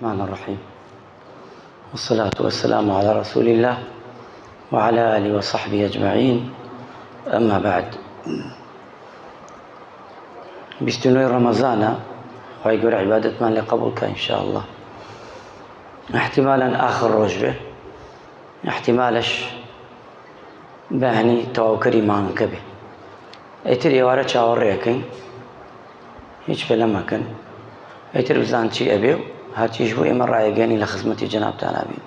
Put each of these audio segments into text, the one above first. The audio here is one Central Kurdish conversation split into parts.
الرحمن الرحيم، والصلاة والسلام على رسول الله وعلى آله وصحبه أجمعين. أما بعد، بستنوي رمضان ويقول عبادة من لقبولك إن شاء الله. احتمالا آخر رجبه، احتمالش بهني توكري معنك به اتري وارا چاوريكين هيج فلما كان اتر بزان شي ابيو هاتيش بو امر رايگاني لخدمتي جناب تانا بين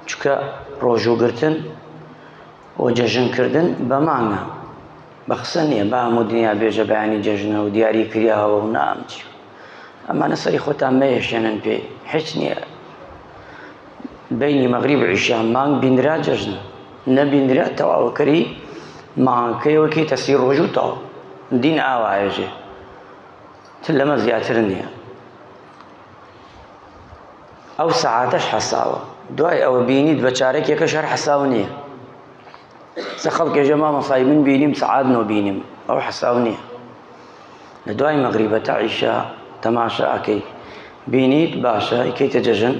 چکا روجو گرتن و جژن کردن بمعنى بخصني با مدنيا بيجا بيعني جژن و دياري كريا و نامچ اما نصري خوتا ميشنن بي حسني بين مغرب عشاء مان بندرا جژن نبندرا توكري مان كي وكي تسير روجو تو دين اوايجه تلما زياترنيا او ساعاتش حساوه دواي او بينيد بچارك يك شهر حساونيه سخلك يا جماعه مصايبين بينيم ساعات نو بينيم او حساونيه دواي مغربه عشاء تماشا اكي بينيد باشا كي تججن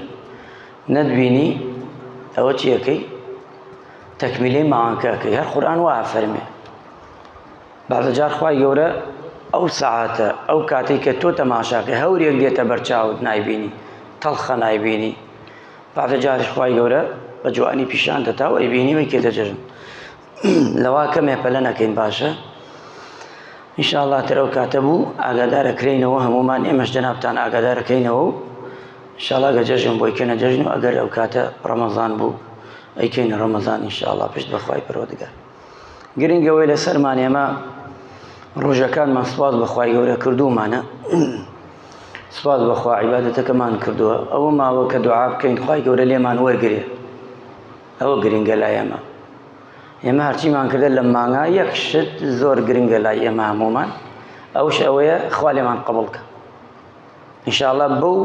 ند بيني او تشيكي تكملي معك كي هر قران وافرمي بعد جار خوای گەورە ئەو ساعاتە ئەو کاتێک کە تۆ تەماشاکە هەورێک دێتە بەرچاوت نایبینی تەڵخە نایبینی بعد جارش خوای گەورە بە جوانی پیشان دەتا و ئەیبینی و کێتە جەژن لەوا کەمێ پەلە نەکەین باشە ئینشاءڵڵا تر ئەو کاتە بوو ئاگادارەکرێنەوە هەمومان ئێمەش جەنابتان ئاگادارەکەینەوە و ئینشاءڵڵا گە جەژن بۆی کەنە جەژن و ئەگەر ئەو کاتە ڕەمەزان بوو ئەیکەینە ڕەمەزان ئینشاءڵڵا پشت بەخوای پەروەردگار گرنگەوەی لەسەرمان ئێمە ڕۆژەکانمان سوپاس بەخوای گەورە کردوومانە سوپاس بەخوا عیبادەتەکەمان کردووە ئەوە ماوە کە دوعا بکەین خوای گەورە لێمان وەرگرێ ئەوە گرنگە لای ئێمە هەرچیمان کردە لە مانگا یەک شت زۆر گرنگە لای ئێمە هەموومان ئەوش ئەوەیە خوا لێمان قبوڵکە ئینشاءڵڵا بەو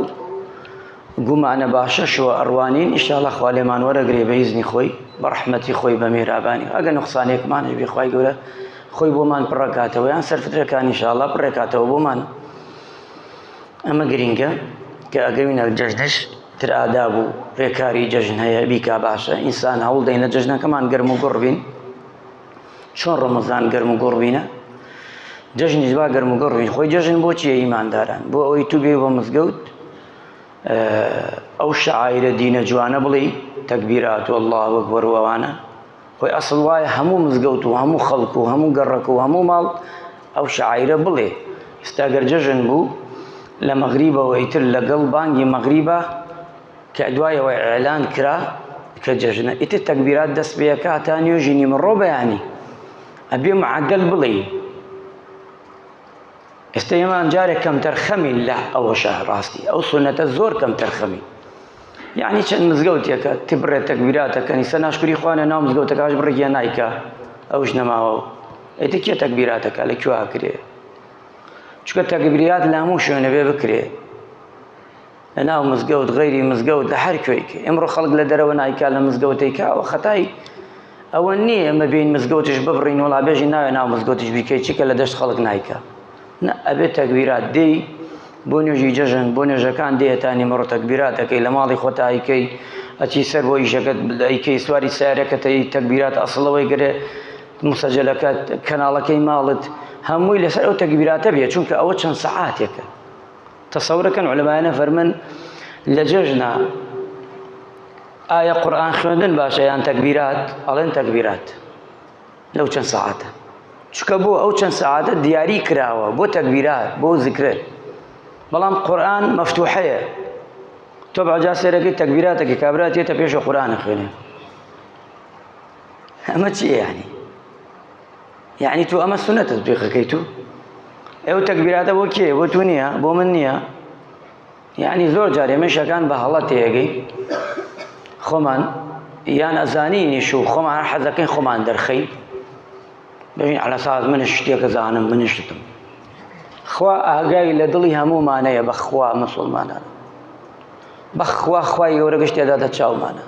گومانە باشە شوە ئەڕوانین ئینشاءڵڵا خوا لێمان وەرەگرێ بە ئیزنی خۆی بە ڕەحمەتی خۆی بە میهرەبانی ئەگەر نوقسانێکمانش بێ خوای گەورە خۆی بۆمان پڕەکاتەوە یان سەرفترەکان ئینشاءڵڵا پڕێکاتەوە بۆمان ئەمە گرنگە کە ئەگەوینە جەژنش تر ئاداب و ڕێکاری جەژن هەیە بیکا باشە ئینسان هەوڵ دەین لە جەژنەکەمان گەرم و گوڕ بین چۆن ڕەمەزان گەرم و گوڕ بینە جەژنیش وا گەرم و گوڕ بین خۆی جەژن بۆ چییە ئیمانداران بۆ ئەوەی تو بێ بۆ مزگەوت ئەو شەعائیرە دینە جوانە بڵێ تەکبیرات و الله ئەکبەر و ئەوانە خۆی ئەسڵ وایە هەموو مزگەوت و هەموو خەڵک و هەموو گەڕەک و هەموو ماڵ ئەو شەعائیرە بڵێ ئێستا گەر جەژن بوو لە مەغریبەوە ئیتر لەگەڵ بانگی مەغریبە کە دوایەوە ئێعلان کرا کە جەژنە ئیتر تەکبیرات دەست پێەکە هەتا نوێژی نیمڕۆ بەیانی ئەبێ معەدەل بڵێ ئێستا ئێمان جارێک کەمتەر خەمین لە ئەوەشە ڕاستی ئەو سونەتە زۆر کەمتەر خەمین یعنی چەند مزگەوتێکە تبڕێت تەکبیراتەکەنی سە ناشکری خوانە ناو مزگەوتەکەش بڕێگیان نایکە ئەوش نەماوە ئێتە کێ تەکبیراتەکە لە کوێ ئاکرێ چونکە تەکبیرات لە هەموو شوێنە بێ بکرێ لە ناو مزگەوت غەیری مزگەوت لە هەر کوێیکە ئێمڕۆ خەڵک لە دەرەوە نایکا لە مزگەوتێکە ئەوە خەتای ئەوە نییە ئەمە بین مزگەوتش ببڕین وڵا بێژی ناوێ ناو مزگەوتش بیکەی چیکە لە دەشت خەڵک نایکە نە ئەبێت تەکبیرات دێی بۆ نوێژی جەژن بۆ نوێژەکان دێتانی مەڕۆ تەکبیراتەکەی لە ماڵی خۆتایکەی ئەچی سەر بۆ ئیشەکەت ئەیکەی سواری سیارەکەتەی تەکبیرات ئەسڵەوەی گەرێ مسەجەلەکەت کەناڵەکەی ماڵت هەمووی لەسەر ئەو تەکبیراتە بێت چونکە ئەوە چەند سەعاتێکە تەسەورەکەن عولەمایانە فەرمن لە جەژنە ئایا قورئان خوێندن باشە یان تەکبیرات ئەڵێن تەکبیرات لەو چەند سەعاتە چونکە بۆ ئەو چەند سەعاتە دیاری کراوە بۆ تەکبیرات بۆ زیکرێت بەڵام قورئان مەفتوحەیە تۆ بەعجا سێرەکەی تەکبیراتێکی کابرا تێتە پێشە قورئانە خوێنێ ئەمە چییە یعنی تۆ ئەمە سونەتت پێخەکەی تو ئێوە تەکبیراتە بۆ کێ بۆ تو نییە بۆ من نییە یعنی زۆر جار ئێمە شەکان بە هەڵەت تێگەی خۆمان یان ئەزانینیش و خۆمان هەر حەزەکەین خۆمان دەرخەین ببین عەلە ساز منش شتێکە زانم منش شتم خوا ئاگای لە دڵی هەموومانەیە بەخوا مسڵمانان بەخوا خوای گەورە گشتێدا دەچاومانە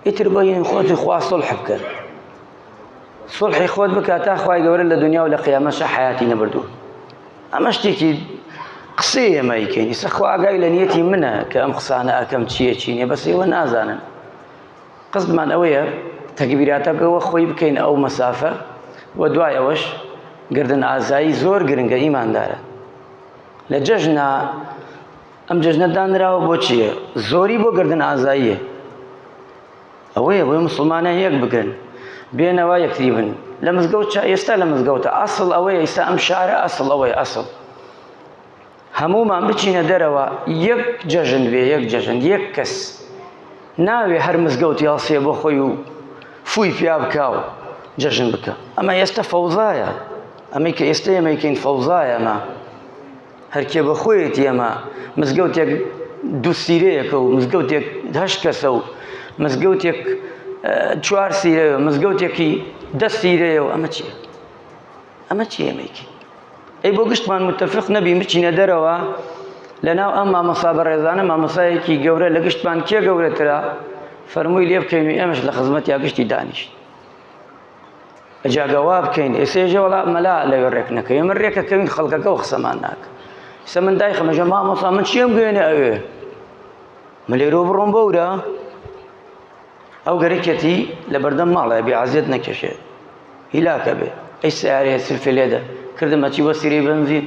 ئیتر بەین خۆتی خوا سڵح بکە سڵحی خۆت بکە تا خوای گەورە لە دنیا و لە قیامەتشە حیاتی نەبردوو ئەمە شتێکی قسەی ئێمەیکەین ئێستا خوا ئاگای لە نیەتی منە کە ئەم قسانە ئەکەم چییە چینێ بەس ئێوە نازانن قسممان ئەوەیە تەکبیراتەکەوە خۆی بکەین ئەو مەسافە و دوای ئەوەش گردن ئازایی زۆر گرنگە ئیماندارە لە جەژنە ئەم جەژنە دانراوە بۆ چییە زۆری بۆ گردن ئازاییە ئەوەیە بۆی موسڵمانە یەک بگرن بێنەوە یەکتری بن لە مزگەوت ئێستا لە مزگەوتە ئەسڵ ئەوەیە ئێستا ئەم شارە ئەسڵ ئەوەیە ئەسڵ هەمومان بچینە دەرەوە یەک جەژن بێ یەک جەژن یەک کەس ناوێ هەر مزگەوت یاڵسێ بۆ خۆی و فوی پیا بکا و جەژن بکە ئەمە ئێستا فەوزایە ئەمەی کە ئێستا ئێمەیکەین فەوزایە ئەمە هەرکێ بە خۆیەتی ئەمە مزگەوتێک دوو سیرەیەکە و مزگەوتێک هەشت کەسە و مزگەوتێک چوار سیرەیە مزگەوتێکی دە سیرەیە و ئەمە چییە ئەمە چی ئێمەیکی ئەی بۆ گشتمان متفق نەبین بچینە دەرەوە لەناو ئەم مامۆستا بەڕێزانە مامۆستایەکی گەورە لە گشتمان کێ گەورەترە فەرمووی لێ بکەین و ئێمەش لە خزمەتیا گشتی دانیشت ئەجاگەوا بکەین ئێسێژە وەڵا مەلا لەوێ ڕێک نەکەی ئێمە ڕێکەکەوین خەڵکەکە و قسەمان ناکە ئێستا من دایخەمەژە مامۆستا من چیم گوێنێ ئەوێ من لێرۆ بڕۆم بەورە ئەو گەرەکێتی لە بەردەم ماڵە بێعەزیەت نەکێشێت هیلاکە بێ ئەی سیارەیە سلفێ لێدە کردمە چی بۆ سیرەی بنزین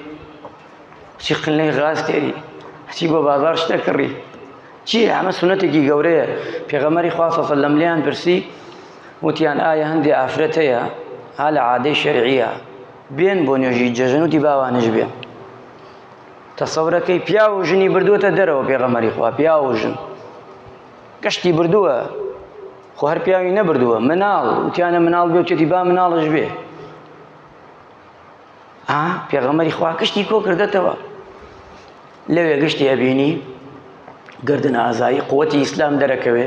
چی قلنەی غاز تێری چی بۆ بازار شتە کڕی چییە ئەمە سونەتێکی گەورەیە پێغەمبەری خوا صلی الله علیه و سلم لیان پرسی وتیان ئایا هەندێ ئافرەت هەیە ها لە عادەی شەرعیە بێن بۆ نوێژی جەژن وتی باوانش بێن تەسەورەکەی پیا و ژنی بردووەتە دەرەوە پێغەمبەری خوا پیا و ژن گەشتی بردووە خۆ هەر پیاوی نەبردووە مناڵ وتیانە مناڵ بێ وتێتی با مناڵش بێ پێغەمبەری خوا کشتی کۆ کردێتەوە لەوێ گشتی ئەبینی گردن ئازایی قووەتی ئیسلام دەرەکەوێ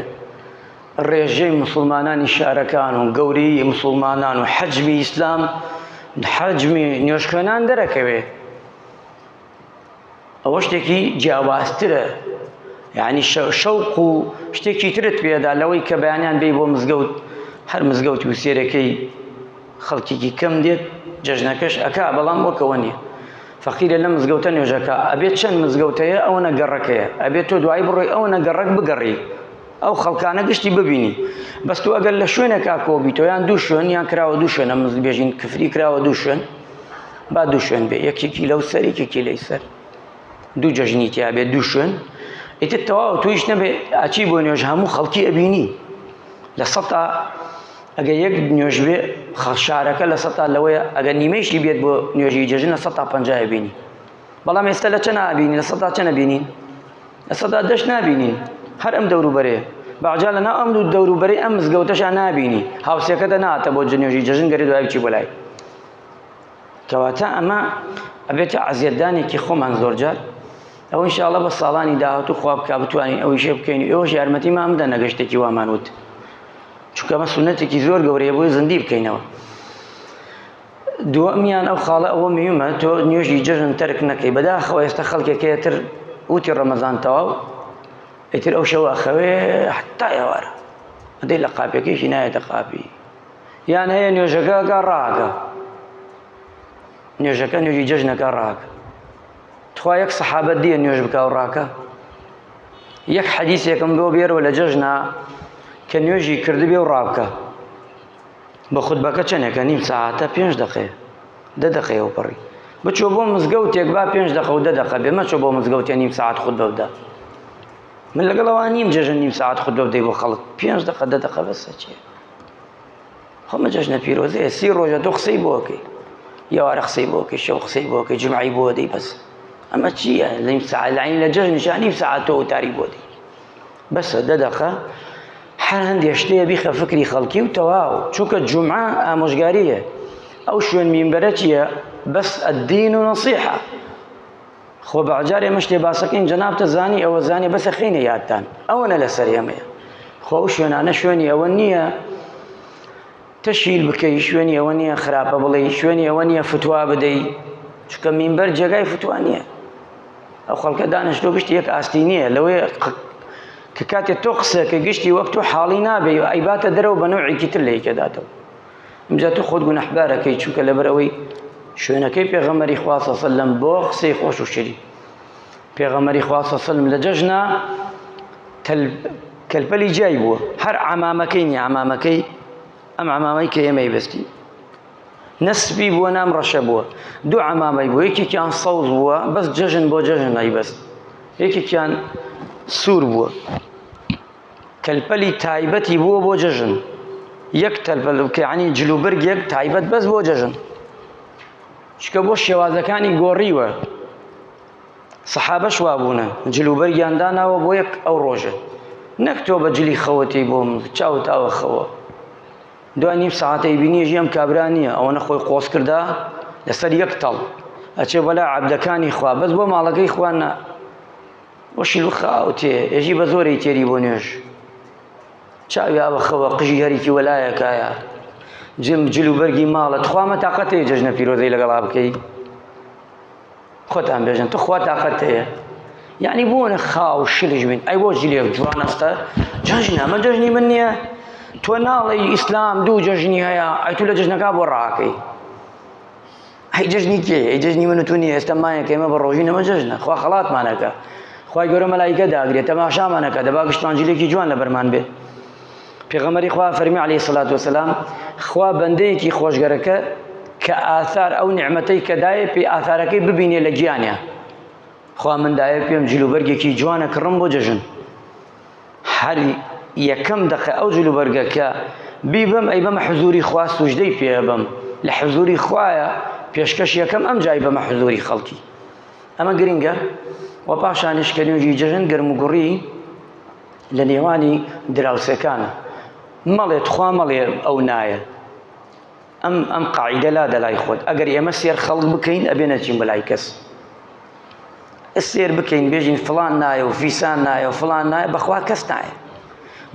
ڕێژەی موسڵمانانی شارەکان و گەورەی موسڵمانان و حەجمی ئیسلام حەجمی نوێژخوێنان دەرەکەوێ ئەوە شتێکی جیاوازترە یعنی شەوق و شتێکی ترت پێدا لەوەی کە بەیانیان بێ بۆ مزگەوت هەر مزگەوتی و سێرەکەی خەڵکێکی کەم دێت جەژنەکەش ئەکا بەڵام وەکەوە نییە فەقیرە لە مزگەوتە نوێژەکە ئەبێت چەند مزگەوتەیە ئەوە نەگەڕەکەیە ئەبێت تۆ دوای بڕۆی ئەوە نەگەڕەک بگەڕی ئەو خەڵکانە گشتی ببینی بەس تۆ ئەگەر لە شوێنێکا کۆبیتەوە یان دوو شوێن یان کراوە دوو شوێن ئەم بێژین کفری کراوە دوو شوێن با دوو شوێن بێ یەکێکی لەو سەر یەکێکی لەی سەر دوو جەژنی تیا بێت دوو شوێن ئیتر تەواو تویش نەبێ ئاچی بۆ نوێژ هەموو خەڵکی ئەبینی لە سەتا ئەگە یەک نوێژ بێ شارەکە لە سەتا لەوەیە ئەگەر نیمەیشی بێت بۆ نوێژی جەژن لە سەتا پەنجا بینی بەڵام ئێستا لە چەند نابینی لە سەتا چەند بینین لە سەتا دەشت نابینین هەر ئەم دەوروبەرەیە باجا لەناو ئەم دوو دەوروبەرەی ئەم مزگەوتەشان نابینی هاوسێکەکە ناتە بۆ نوێژی جەژن گەری دوای بچی بۆ لای کەواتە ئەمە ئەبێتە عەزیەتدانێکی خۆمان زۆرجار ئەو ئینشاءڵڵا بە ساڵانی داهاتوو خوا بکا بتوانین ئەویشێ بکەین ئێوەش یارمەتیمان بدەن نەگەشتێکی وامان وت چونکە ئەمە سونەتێکی زۆر گەورەیە بۆی زەندی بکەینەوە دووەمیان ئەو خاڵە ئەوە مهمە تۆ نوێژی جەژن تەرک نەکەی بەداخەوە ئێستا خەڵکێکەیە تر وتی ڕەمەزان تەواو ئیتر ئەو شەوە ئەخەوێ حتا ئێوارە ئەدەی لە قاپێکێکی نایەتە قاپی یان هەیە نوێژەکەکە ڕاکە نوێژەکە نوێژی جەژنەکە ڕاکە تخوا یەک سەحابەت دیە نوێژ بکا و ڕاکە یەک حەدیثێکم بۆ بێرەوە لە جەژنە کە نوێژی کردبێ و ڕابکە بە خوتبەکە چەندێکە نیم ساعاتە 5 دقەیە 10 دقەیە و پەڕی بچۆ بۆ مزگەوتێک با 5 دقە و 10 دقە بێ مەچۆ بۆ مزگەوتێ نیم ساعات خوتبە بدە من لەگەڵەوە نیم جەژن نیم ساعات خوتبە بدەی بۆ خەڵک 5 دقە 10 دقە بەسە چێ خۆمە جەژنە پیرۆزەیە 30 ڕۆژە تۆ قسەی بۆ بکەی یوارە قسەی بۆ بکەی شەو قسەی بۆ بکەی جمعی بۆ دەی بەس ئەمە چییە نیم ساعات لە جەژنیشان نیم ساعات تۆ وتاری بۆ دەی بەسە 10 دقە هەر هەندێک شتەیە بیخە فکری خەڵکی و تەواو چونکە جومعە ئامۆژگاریە ئەو شوێن مینبەرە چییە بەس ئەدین و نەسیحە خۆ بەعجار ئێمە شتێ باسەکەین جەنابتە زانی ئەوە زانێ بەسە خینە یادتان ئەوەنە لەسەر ئێمەیە خۆ ئەو شوێنانە شوێنی ئەوە نییە تەشیل بکەی شوێنی ئەوە نییە خراپە بڵێ شوێنی ئەوە نییە فتوا بدەی چونکە مینبەر جێگای فتوا نییە ئەو خەڵکە دانیشتۆ گشتی یەک ئاستی نییە لەوەی کە کاتێک تۆ قسەکە گشتی وەک تۆ حاڵی نابێ و ئەیباتە دەرەوە بە نوعێکی تر لە یەکێداتەوە ئەمجا تۆ خۆت گونەحبارەکەی چونکە لەبەر ئەوەی شوێنەکەی پێغەمبەری خوا صلی الله علیه و سلم بۆ قسەی خۆش و شەری پێغەمبەری خوا صلی الله علیه و سلم لە جەژنە کەلپەلی جای بووە، هەر عەمامەکەی نییە، عەمامەکەی ئەم عەمامەی کە ئێمەی بەستی نەسبی بووە نام ڕەشە بووە، دوو عەمامەی بووە، یەکێکیان سەوز بووە بەس جەژن بۆ جەژن ئەیبەست، یەکێکیان سوور بووە کەلپەلی تایبەتی بووە بۆ جەژن، یەک تەلپەل یعنی جلوبەرگێک تایبەت بەس بۆ جەژن، چکە بۆ شێوازەکانی گۆڕیوە سەحابەش وا بوونە جلوبەرگیان داناوە بۆ یەک ئەو ڕۆژە، نەک تۆ بە جلی خەوەتی بۆم چاوت ئاوە خەوە دوای نیم سەعاتەی بینی ژیام کابرا نییە، ئەوە نەخۆی قۆس کردا لەسەر یەک تەڵ ئەچێ بەلا عەبدەکانی خوا بەس بۆ ماڵەکەی خوا نا بۆ شیلو خاوتێ ێژی بە زۆرەی تێری بۆ نوێژ چاوی ئاوە خەوە قژی هەرێکی وەلایەکایە جلوبەرگی ماڵت خوا مەتاقەت هەیە جەژنە پیرۆزەی لەگەڵا بکەی خۆتان بێژن تو خوا تاقەت هەیە یعنی بۆنە خاو شلش بین ئەی بۆ جلێک جوان ئەستە جەژنە ئەمە جەژنی من نییە تۆ ناڵی ئیسلام دوو جەژنی هەیە ئەی تو لە جەژنەکە بۆ ڕاکەی ئەی جەژنی کێ ئەی جەژنی من و تو نییە ئێستا مایەکە ئێمە بە ڕۆژین ئەمە جەژنە خوا خەڵاتمانەکە خوای گەورە مەلایکە داگرێت تەماشامانەکە دەبا گشتمان جلێکی جوان لە بەرمان بێ پێغەمبەری خوا فەرمی عەلەیهی سەڵات وەسەلام خوا بەندەیەکی خۆشگەرەکە کە ئاثار ئەو نیعمەتەی کە دایە پێی ئاثارەکەی ببینێ لە گیانیا خوا من دایە پێم جلوبەرگێکی جوانە کڕم بۆ جەژن هەر یەکەم دەقە ئەو جلوبەرگە کە بیبم ئەی بەمە حزوری خوا سوژدەی پێ بم لە حزوری خوایە پێشکەش یەکەم ئەم جای بەمە حزوری خەڵکی ئەمە گرنگە و پاشانیش کە نوێژی جەژن گەرم و گوڕی لە نێوانی دراوسەکانە مەڵێت خوا مەڵێ ئەو نایە ئەم قاعیدە لا دەلای خۆت ئەگەر ئێمە سێر خەڵک بکەین ئەبێ نەچین بەلای کەس سێر بکەین بێژین فڵان نایە و فیسان نایە و فڵان نایە بەخوا کەس نایە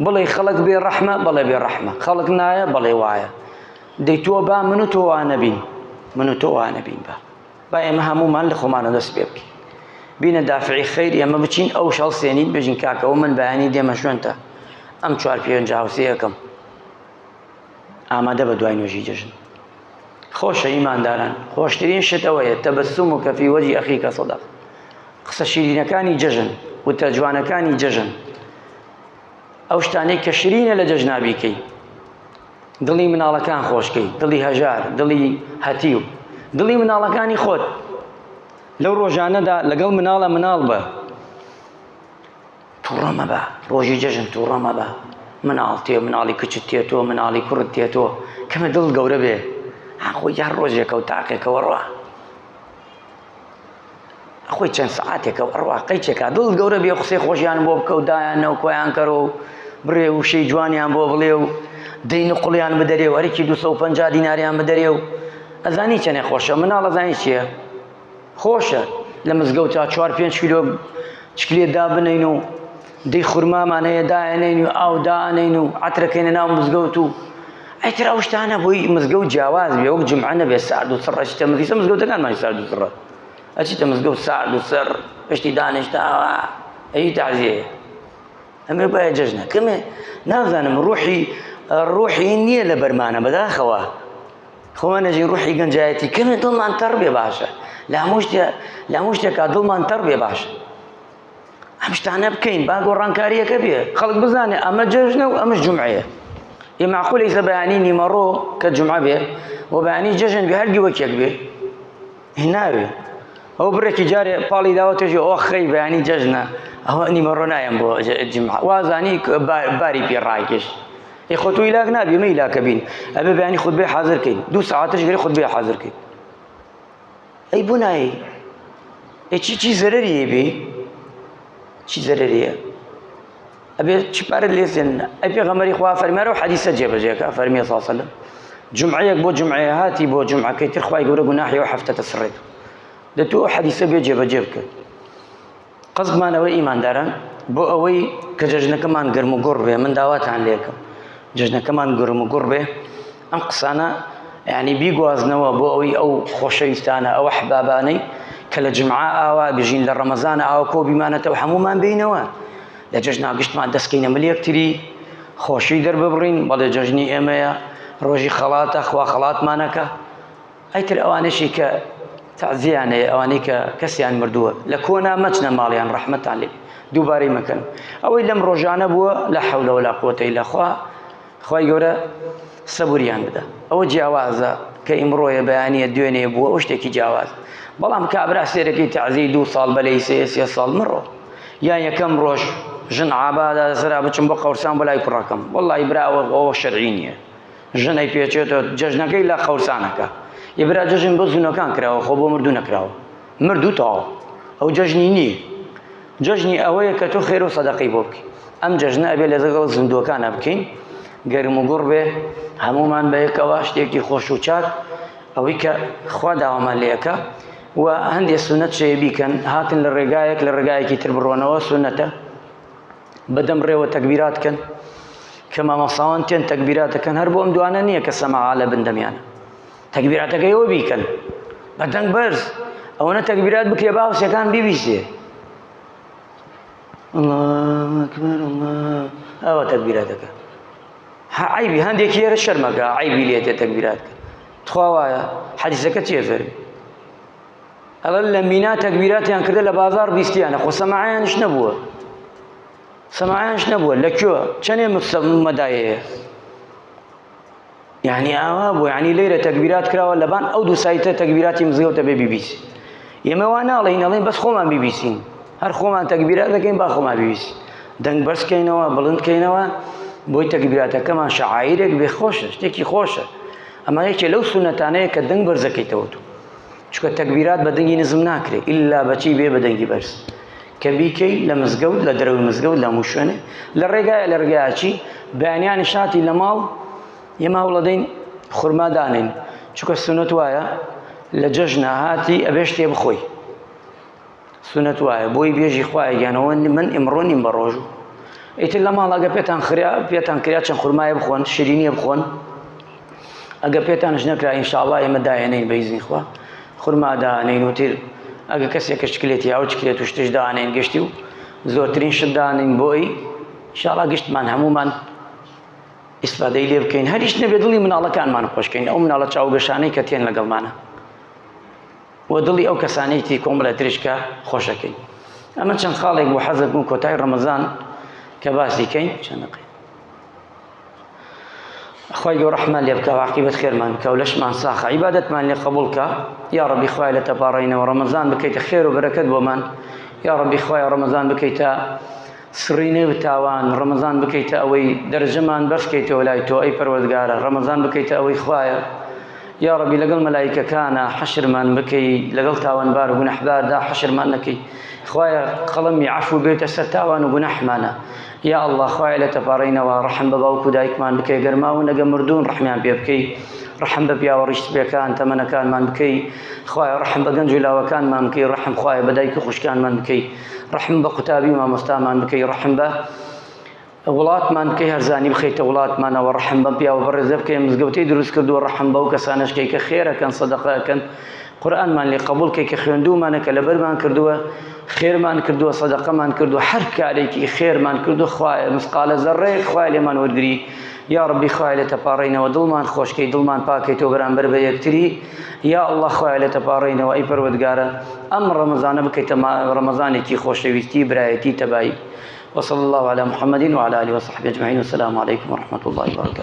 بڵێ خەڵک بێ ڕەحمە بەڵێ بێ ڕەحمە خەڵک نایە بەڵێ وایە دەی تۆ با من و تۆ وانەبین من و تۆ وانەبین با ئێمە هەمومان لە خۆمانە دەست پێ بکەین بینە دافعی خەیر ئێمە بچین ئەو شەڵسێنین بێژین کاکەوە من بەیانی دێمە شوێنتە ئەم 4-5 هاوسەیەکەم ئامادە بە دوای نوێژی جەژن خۆشە ئیمانداران خۆشترین شت ئەوەیە تەبەسسوموکە فی وەجهی ئەخیکە سەدەق قسە شیرینەکانی جەژن وتە جوانەکانی جەژن ئەو شتانەی کە شیرینە لە جەژنا بیکەی دڵی مناڵەکان خۆشکەی دڵی هەژار دڵی هەتیو دڵی مناڵەکانی خۆت لەو ڕۆژانەدا لەگەڵ مناڵە مناڵ بە تووڕە مەبە ڕۆژی جەژن تووڕە مەبە مناڵ تێ مناڵی کچت تێتۆ مناڵی کوڕت تێتۆ کەمە دڵ گەورە بێ خۆی یار ڕۆژێکە و تاقێکەوە ڕوا خۆی چەند سەعاتێکە ڕوا قەیچێکە دڵ گەورە بێ قسەی خۆشیان بۆ بکە و دایانەوە کۆیان کەرە و بڕێ و شەی جوانیان بۆ بڵێ و دەی نقڵیان بدەرێ و هەرێکی 250 دیناریان بدەرێ و ئەزانی چەنێ خۆشە مناڵ ئەزانی چییە خۆشە لە مزگەوتا 4-5 کیلۆ چکلێ دابنین و دەی خورمامان هەیە دایەنین و ئاو دائەنین و عەترەکەینە ناو مزگەوت و ئەیتر ئەو شتانە بۆی مزگەوت جیاواز بێ وەک جومعە نەبێ سارد و سڕە چیتە مزگەوتە مزگەوتەکانمان سارد و سڕە ئەچیتە مزگەوت سارد و سەر پشتی دانیشتاوە ئەی تەعزیەیە ئەمێ باید جەژنە کەمێ نازانم ڕوحی نییە لە بەرمانە بەداخەوە خۆمان نەژین ڕوحی گەنجایەتی کەمێ دڵمان تەڕ بێ باشە لە هەموو شتێکا دڵمان تەڕ بێ باشە ئەم شتانە بکەین با گۆڕانکاریەکە بێ خەڵک بزانێ ئەمە جەژنە و ئەمەش جومعەیە ێ معقولە ئیسە بەیانی نیمەڕۆ کە جومعە بێ و بەیانی جەژن بێ هەرگی وەکێک بێ ناوێ ئەو بڕێکی جارێ پاڵی داوە توێژی ئەوە خەی بەیانی جەژنە ئەوە نیمەڕۆ نایەم بۆ جومعە وازانی باری پێ ڕایکێش ئێ خۆ تۆ ئیلاک نابێ مە ئیلاکە بین ئەبێ بەیانی خودبەی حازرکەین 2 ساعاتش گەری خودبەی حازرکەین ئەی بۆ نایە ئێ چی زەرەریە بێ چی زەرەریە ئەبێ چی پارەت لێسێن ئەی پێغەمبەری خوا فەرمیارە و حەدیسە جێبەجێکە فەرمیە سەڵ سەلەم جومعەیەک بۆ جومعەیە هاتی بۆ جومعەکەی تر خوای گەورە گوناحی ئەو هەفتەتە سڕێت دەتوو ئەو حەدیسە بێ جێبەجێ بکە قەزمانەوەی ئیمانداران بۆ ئەوەی کە جەژنەکەمان گەرم و گوڕ بێ من داواتان لێکەم جەژنەکەمان گەرم و گوڕ بێ ئەم قسانە یعنی بیگوازنەوە بۆ ئەوەی ئەو خۆشەویستانە ئەو حبابانەی کە لە جمعە ئاوا بژین لە ڕەمەزانە ئاوا کۆ بیمانەتەوە هەمومان بینەوە لە جەژنا گشتمان دەستکەینە ملیەکتری خۆشی دەرببڕین بەڵێ جەژنی ئێمەیە ڕۆژی خەڵاتە خوا خەڵاتمانەکە ئەیتر ئەوانەشی کە تعزیانەیە ئەوانەی کە کەسیان مردووە لە کۆنا مەچنە ماڵیان ڕەحمەتان لێ دووبارەی مەکەن ئەوەی لەم ڕۆژانە بووە لا حەول ولا قووەتە ئیلا خوا خوای گەورە سەبوریان بدە ئەوە جیاوازە کە ئیمڕۆیە بەیانیە دوێنێ بووە ئەو شتێکی جیاواز بەڵام کابرا سێرەکەی تعزیی 2 ساڵ بەلەی 3 ساڵ مڕۆ یان یەکەم ڕۆژ ژن عابادا سرا بچم بۆ قەورسان بەلای کوڕەکەم وەڵڵی براوە ئەوە شەرعی نییە ژنەی پێچێتەوە جەژنەکەی لە قەورسانەکە یبرا جەژن بۆ زوونەکان کراوە خۆ بۆ مردوو نەکراوە مردوو تاوە ئەو جەژنی نییە جەژنی ئەوەیە کە تۆ خێر و سەدەقەی بۆ بکەی ئەم جەژنە ئەبێ لەگەڵ زیندووەکانە بکەین گەرم و گوڕ بێ هەمومان بەیەکەوە شتێکی خۆش و چاک ئەوەی کە خوا داوامان لێەکە و هەندێک سونەت شەیە بیکەن هاتن لە ڕێگایەک لە ڕێگایەکی تر بڕۆنەوە سونەتە بەدەم ڕێوە تەکبیرات کەن کە مامۆساوان تێن تەکبیراتەکەن هەر بۆ ئەم دوانە نییە کە سەماعا لە بندەمیانە تەکبیراتەکەیەوە بیکەن بەدەنگ بەرز ئەوەنە تەکبیرات بکرێ با هەوسەکان بیبیستێ الله ئەکبەر الله ئەوە تەکبیراتەکە عیبی هەندێکی ئێرە شەرمەکە عیبی لێتێ تەکبیراتکە تخوا وایە حەدیسەکە چییە فەرمی ئەڵە لە مینا تەکبیراتیان کردە لە بازار بیستیانە خۆ سەماعیانش نەبووە سەماعیانش نەبووە لە کوێوە چەندێ مەدایەیە یعنی ئاوا بوو یعنی لێرە تەکبیرات کراوە لەبان ئەو دوو سایتە تەکبیراتی مزگەوتە بێ بیبیسی ئێمە وا ناڵێین ئەڵێن بەس خۆمان بیبیسین هەر خۆمان تەکبیرات دەکەین با خۆمان بیبیسی دەنگ بەرزکەینەوە بڵندکەینەوە بۆی تەکبیراتەکەمان شەعائیرێک بێ خۆشە شتێکی خۆشە ئەمە یەکێ لەو سونەتانەیە کە دەنگ بەرزەکەیتەوە تو چونکە تەکبیرات بە دەنگی نزم ناکرێت ئیلا بەچی بێ بە دەنگی بەرز کە بیکەی لە مزگەوت لە دەرەوەی مزگەوت لە هەموو شوێنێ لە ڕێگایە لە ڕێگایەکی بەیانیانی شاتی لە ماڵ ئێمە وڵەدەین خورما دانین چونکە سونەت وایە لە جەژنە هاتی ئەبێ شتێ بخۆی سونەت وایە بۆی بێژی خوایە گیانەوە من ئیمڕۆ نیم بە ڕۆژ ئیتر لە ماڵ ئەگە پێتان کریا چەند خورمایە بخۆن شیرینیە بخۆن ئەگە پێتانش نەکرا ئینشاءڵڵا ئێمە داهێنەین بە ئیزنی خوا خورما دانین وتر ئەگە کەسێکە شکلێتی یا چکرێت و شتش دانین گەشتی و زۆرترین شت دانین بۆی ئینشاءڵڵا گشتمان هەمومان ئیسفادەی لێ بکەین هەریش نەبێ دڵی مناڵەکانمان خۆشکەین ئەو مناڵە چاوگەشانەی کە تێن لەگەڵمانە و دڵی ئەو کەسانەیەتی کۆمەڵە تریشکە خۆشەکەین ئەمە چەند خاڵێک بۆ حەزت بوو کۆتای ڕەمەزان کە باسی کەین چەندەقی خوای گەورە ڕەحمان لێ بکە و عاقیبەت خێرمان بکە و لەشمان ساخە عیبادەتمان لێ قبوڵ کە یا ڕەبی خوای لە تەپاڕینەوە ڕەمەزان بکەیتە خێر و بەرەکەت بۆمان یا ڕەبی خوای ڕەمەزان بکەیتە سڕینێ بتاوان ڕەمەزان بکەیتە ئەوەی دەرەجەمان بەرزکەیتەوە لای تۆ ئەی پەروەردگارە ڕەمەزان بکەیتە ئەوەی خوایە یا ڕەبی لەگەڵ مەلایکەکانە حەشرمان بکەی لەگەڵ تاوانبار و گونەحباردا حەشرمان نەکەی خوایە قەڵەمی عەفو بێتە سەر تاوان و گونەحمانە یا الله خوایە لە تەپاڕینەوە ڕەحم بە باوک و دایکمان بکەی گەرماون ئەگە مردوون ڕەحمیان پێ بکەی ڕەحم بە پیاوە ڕیشتبێکان تەمەنەکانمان بکەی خوایە ڕەحم بە گەنج و لاوەکانمان بکەی ڕەحم خوایە بە دایک و خوشکانمان بکەی ڕەحم بە قوتابی و مامۆستامان بکەی ڕەحم بە وڵاتمان بکەی هەرزانی بخەیتە وڵاتمانەوە ڕەحم بە پیاوە بەڕێزە بکەی مزگەوتەی دروست کردووە ڕەحم بەو کەسانەشکەی کە خێرەکەن سەدەقەکەن قورئانمان لێ قبوڵ کەی کە خوێندوومانە کە لەبەرمان کردووە خێرمان کردووە سەدەقەمان کردووە هەر کارێکی خێرمان کردو خوایە مسقالە زەڕەیەک خوای لێمان وەرگری یا ڕەبی خوای لە تەپاڕینەوە دڵمان خۆشکەی دڵمان پاکەیتەوە بەرامبەر بە یەکتری یا الله خوای لە تەپاڕینەوە ئەی پەروەردگارە ئەم ڕەمەزانە بکەیتە ڕەمەزانێکی خۆشەویستی برایەتی تەبایی وصلى الله على محمد وعلى آله وصحبه أجمعين والسلام عليكم ورحمة الله وبركاته